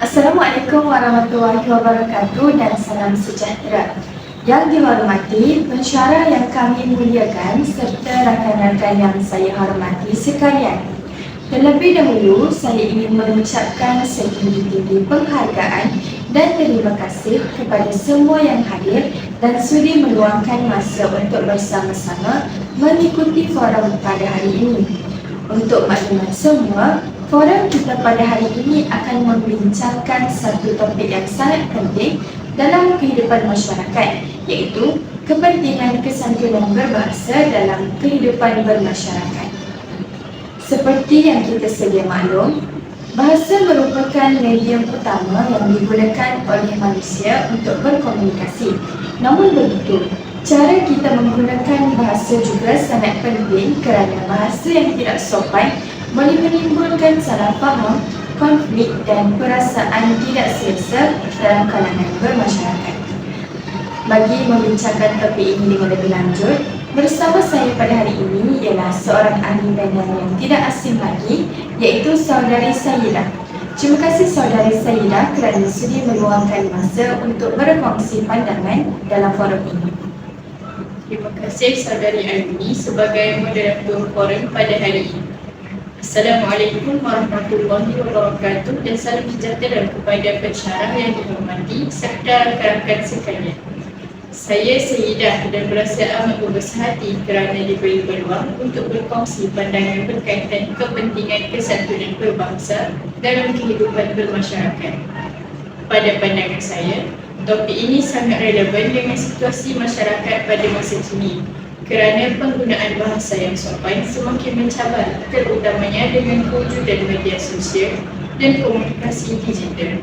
Assalamualaikum warahmatullahi wabarakatuh dan salam sejahtera. Yang dihormati pensyarah yang kami muliakan serta rakan-rakan yang saya hormati sekalian. Terlebih dahulu, saya ingin mengucapkan setinggi-tinggi penghargaan dan terima kasih kepada semua yang hadir dan sudi meluangkan masa untuk bersama-sama mengikuti forum pada hari ini. Untuk maklumat semua, forum kita pada hari ini akan membincangkan satu topik yang sangat penting dalam kehidupan masyarakat, iaitu kepentingan kesantunan berbahasa dalam kehidupan bermasyarakat. Seperti yang kita sedia maklum, bahasa merupakan medium utama yang digunakan oleh manusia untuk berkomunikasi. Namun begitu, cara kita menggunakan bahasa juga sangat penting kerana bahasa yang tidak sopan boleh menimbulkan salah faham, konflik dan perasaan tidak selesa dalam kalangan bermasyarakat. Bagi membincangkan topik ini dengan lebih lanjut, bersama saya pada hari ini ialah seorang ahli panel yang tidak asing lagi, iaitu Saudari Sayyidah. Terima kasih Saudari Sayyidah kerana sudi meluangkan masa untuk berkongsi pandangan dalam forum ini. Terima kasih Saudari Aini sebagai moderator forum pada hari ini. Assalamualaikum warahmatullahi wabarakatuh dan salam sejahtera kepada pensyarah yang dihormati serta rakan-rakan sekalian. Saya Sayyidah dan berasa amat berbesar hati kerana diberi peluang untuk berkongsi pandangan berkaitan kepentingan kesantunan berbangsa dalam kehidupan bermasyarakat. Pada pandangan saya, topik ini sangat relevan dengan situasi masyarakat pada masa kini kerana penggunaan bahasa yang sopan semakin mencabar, terutamanya dengan kewujudan media sosial dan komunikasi digital.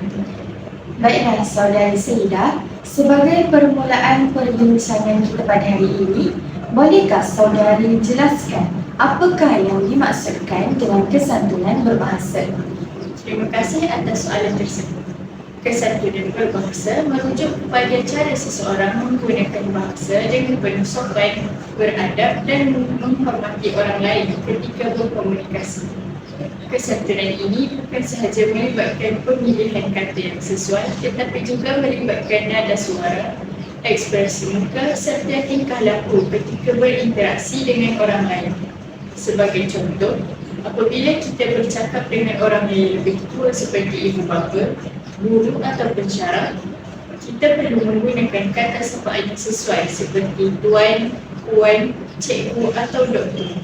Baiklah Saudari Sayyidah, sebagai permulaan perbincangan kita pada hari ini, bolehkah Saudari jelaskan apakah yang dimaksudkan dengan kesantunan berbahasa? Terima kasih atas soalan tersebut. Kesantunan berbahasa merujuk kepada cara seseorang menggunakan bahasa dengan penuh sopan, beradab dan menghormati orang lain ketika berkomunikasi. Kesantunan ini bukan sahaja melibatkan pemilihan kata yang sesuai, tetapi juga melibatkan nada suara, ekspresi muka serta tingkah laku ketika berinteraksi dengan orang lain. Sebagai contoh, apabila kita bercakap dengan orang yang lebih tua seperti ibu bapa, guru atau pensyarah, kita perlu menggunakan kata sapaan yang sesuai seperti tuan, puan, cikgu atau doktor.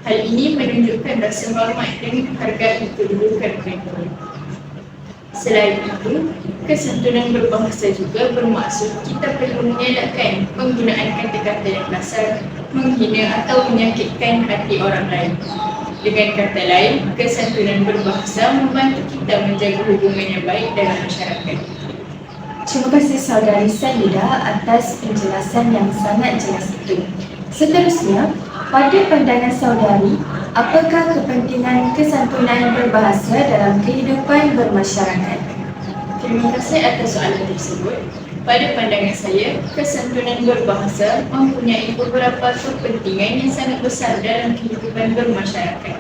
Hal ini menunjukkan rasa hormat dan menghargai kedudukan mereka. Selain itu, kesantunan berbahasa juga bermaksud kita perlu mengelakkan penggunaan kata-kata yang kasar, menghina atau menyakitkan hati orang lain. Dengan kata lain, kesantunan berbahasa membantu kita menjaga hubungan yang baik dalam masyarakat. Terima kasih Saudari Sayyidah atas penjelasan yang sangat jelas itu. Seterusnya, pada pandangan Saudari, apakah kepentingan kesantunan berbahasa dalam kehidupan bermasyarakat? Terima kasih atas soalan tersebut. Pada pandangan saya, kesantunan berbahasa mempunyai beberapa kepentingan yang sangat besar dalam kehidupan bermasyarakat.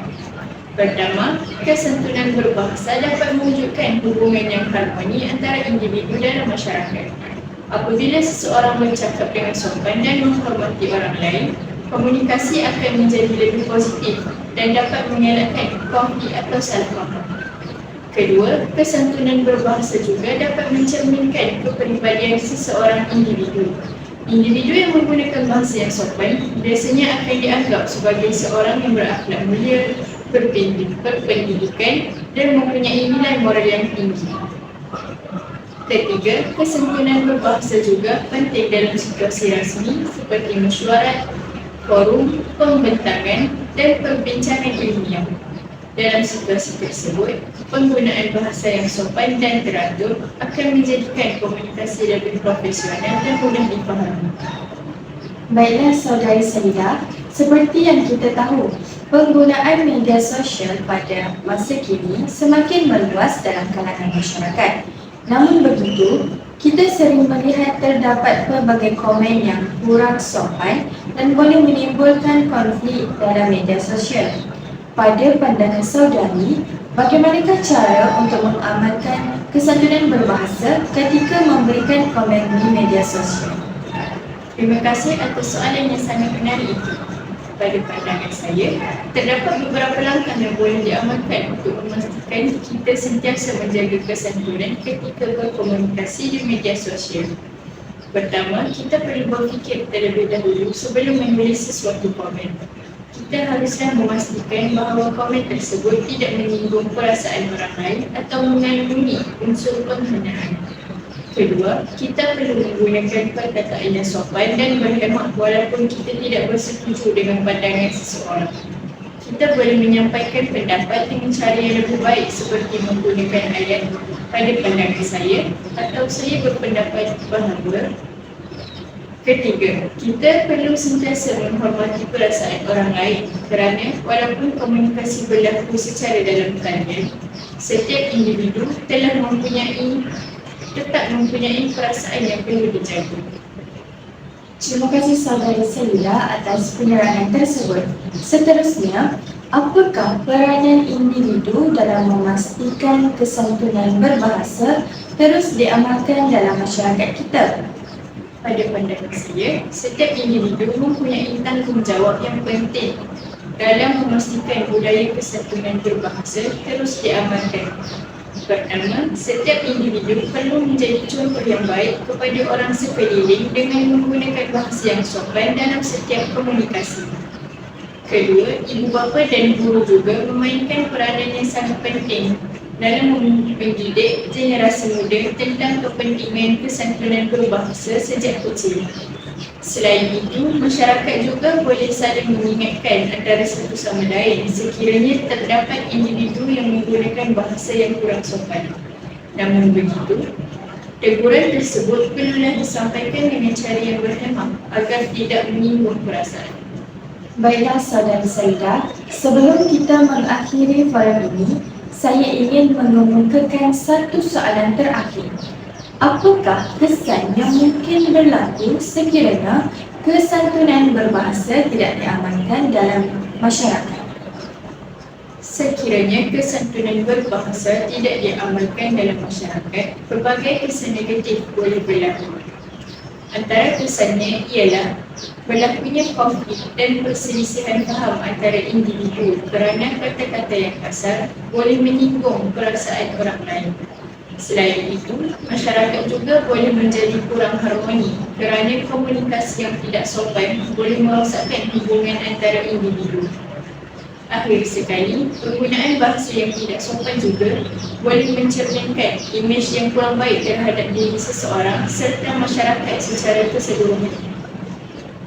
Pertama, kesantunan berbahasa dapat mewujudkan hubungan yang harmoni antara individu dalam masyarakat. Apabila seseorang bercakap dengan sopan dan menghormati orang lain, komunikasi akan menjadi lebih positif dan dapat mengelakkan konflik atau salah faham. Kedua, kesantunan berbahasa juga dapat mencerminkan kepribadian seseorang individu. Individu yang menggunakan bahasa yang sopan biasanya akan dianggap sebagai seorang yang berakhlak mulia, berpendidikan dan mempunyai nilai moral yang tinggi. Ketiga, kesantunan berbahasa juga penting dalam situasi rasmi seperti mesyuarat, forum, pembentangan dan perbincangan ilmiah. Dalam situasi tersebut, penggunaan bahasa yang sopan dan teratur akan menjadikan komunikasi lebih profesional dan mudah dipahami. Baiklah Saudari Sayyidah, Seperti yang kita tahu, penggunaan media sosial pada masa kini semakin meluas dalam kalangan masyarakat. Namun begitu, kita sering melihat terdapat pelbagai komen yang kurang sopan dan boleh menimbulkan konflik dalam media sosial. Pada pandangan saudari, bagaimanakah cara untuk mengamalkan kesantunan berbahasa ketika memberikan komen di media sosial? Terima kasih atas soalan yang sangat menarik itu. Pada pandangan saya, terdapat beberapa langkah yang boleh diamalkan untuk memastikan kita sentiasa menjaga kesantunan ketika berkomunikasi di media sosial. Pertama, kita perlu berfikir terlebih dahulu sebelum menulis sesuatu komen. Kita haruslah memastikan bahawa komen tersebut tidak menyinggung perasaan orang lain atau mengandungi unsur penghinaan. Kedua, kita perlu menggunakan perkataan yang sopan dan berhemah walaupun kita tidak bersetuju dengan pandangan seseorang. Kita boleh menyampaikan pendapat dengan cara yang lebih baik seperti menggunakan ayat pada pandangan saya atau saya berpendapat bahawa. Ketiga, kita perlu sentiasa menghormati perasaan orang lain kerana walaupun komunikasi berlaku secara dalam talian, setiap individu tetap mempunyai perasaan yang perlu dijaga. Terima kasih saudari Selida atas penerangan tersebut. Seterusnya, apakah peranan individu dalam memastikan kesantunan berbahasa terus diamalkan dalam masyarakat kita? Pada pandangan saya, setiap individu mempunyai tanggungjawab yang penting dalam memastikan budaya kesantunan berbahasa terus diamalkan. Pertama, setiap individu perlu menjadi contoh yang baik kepada orang sekeliling dengan menggunakan bahasa yang sopan dalam setiap komunikasi. Kedua, ibu bapa dan guru juga memainkan peranan yang sangat penting dalam mendidik generasi muda tentang kepentingan kesantunan berbahasa sejak kecil. Selain itu, masyarakat juga boleh saling mengingatkan antara satu sama lain sekiranya terdapat individu yang menggunakan bahasa yang kurang sopan. Namun begitu, teguran tersebut perlulah disampaikan dengan cara yang berhemah agar tidak menyinggung perasaan. Baiklah saudari Selida, sebelum kita mengakhiri forum ini, saya ingin mengemukakan satu soalan terakhir. Apakah kesan yang mungkin berlaku sekiranya kesantunan berbahasa tidak diamalkan dalam masyarakat? Sekiranya kesantunan berbahasa tidak diamalkan dalam masyarakat, pelbagai kesan negatif boleh berlaku. Antara kesannya ialah berlakunya konflik dan perselisihan faham antara individu kerana kata-kata yang kasar boleh menyinggung perasaan orang lain. Selain itu, masyarakat juga boleh menjadi kurang harmoni kerana komunikasi yang tidak sopan boleh merosakkan hubungan antara individu. Akhir sekali, penggunaan bahasa yang tidak sopan juga boleh mencerminkan imej yang kurang baik terhadap diri seseorang serta masyarakat secara keseluruhan.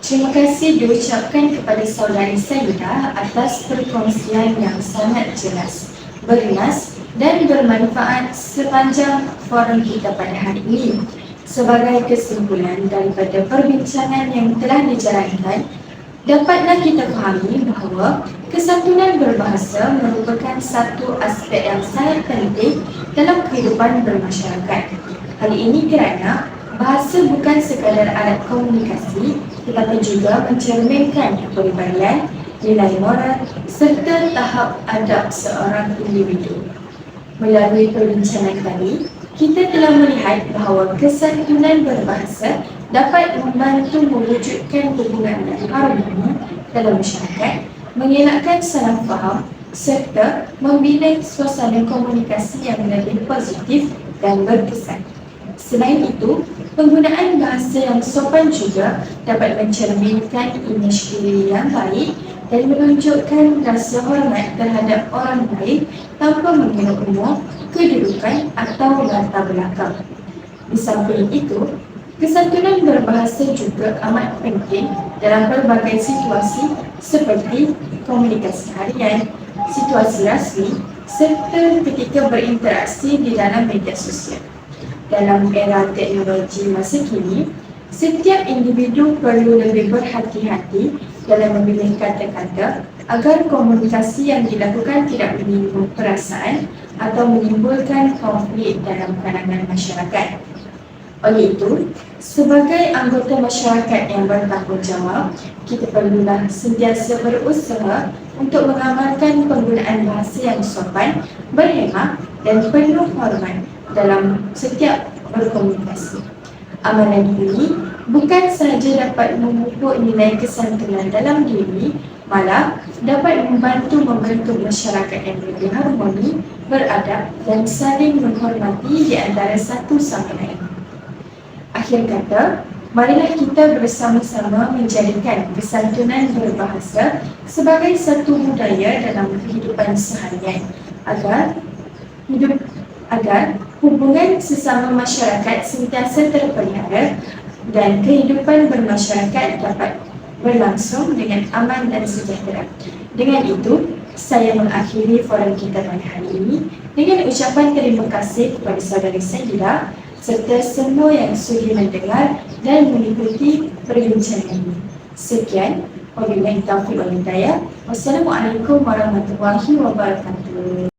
Terima kasih diucapkan kepada saudari Selida atas perkongsian yang sangat jelas, bernas dan bermanfaat sepanjang forum kita pada hari ini. Sebagai kesimpulan daripada perbincangan yang telah dijalankan, dapatlah kita fahami bahawa kesantunan berbahasa merupakan satu aspek yang sangat penting dalam kehidupan bermasyarakat. Hal ini kerana bahasa bukan sekadar alat komunikasi tetapi juga mencerminkan kepribadian, nilai moral serta tahap adab seorang individu. Melalui perbincangan tadi, kita telah melihat bahawa kesantunan berbahasa dapat membantu mewujudkan hubungan yang harmoni dalam masyarakat, mengelakkan salah faham serta membina suasana komunikasi yang lebih positif dan berkesan. Selain itu, penggunaan bahasa yang sopan juga dapat mencerminkan imej diri yang baik dan menunjukkan rasa hormat terhadap orang lain tanpa mengira umur, kedudukan atau latar belakang. Di samping itu, kesantunan berbahasa juga amat penting dalam pelbagai situasi seperti komunikasi harian, situasi rasmi serta ketika berinteraksi di dalam media sosial. Dalam era teknologi masa kini, setiap individu perlu lebih berhati-hati dalam memilih kata-kata agar komunikasi yang dilakukan tidak menyinggung perasaan atau menimbulkan konflik dalam kalangan masyarakat. Oleh itu, sebagai anggota masyarakat yang bertanggungjawab, kita perlulah sentiasa berusaha untuk mengamalkan penggunaan bahasa yang sopan, berhemah dan penuh hormat dalam setiap berkomunikasi. Amalan ini bukan sahaja dapat memupuk nilai kesantunan dalam diri, malah dapat membantu membentuk masyarakat yang lebih harmoni, beradab dan saling menghormati di antara satu sama lain. Akhir kata, marilah kita bersama-sama menjadikan kesantunan berbahasa sebagai satu budaya dalam kehidupan seharian agar hubungan sesama masyarakat sentiasa terpelihara dan kehidupan bermasyarakat dapat berlangsung dengan aman dan sejahtera. Dengan itu, saya mengakhiri forum kita pada hari ini dengan ucapan terima kasih kepada saudari Sajida serta semua yang sudi mendengar dan mengikuti perbincangan ini. Sekian, wabillahi taufiq wal hidayah. Wassalamualaikum warahmatullahi wabarakatuh.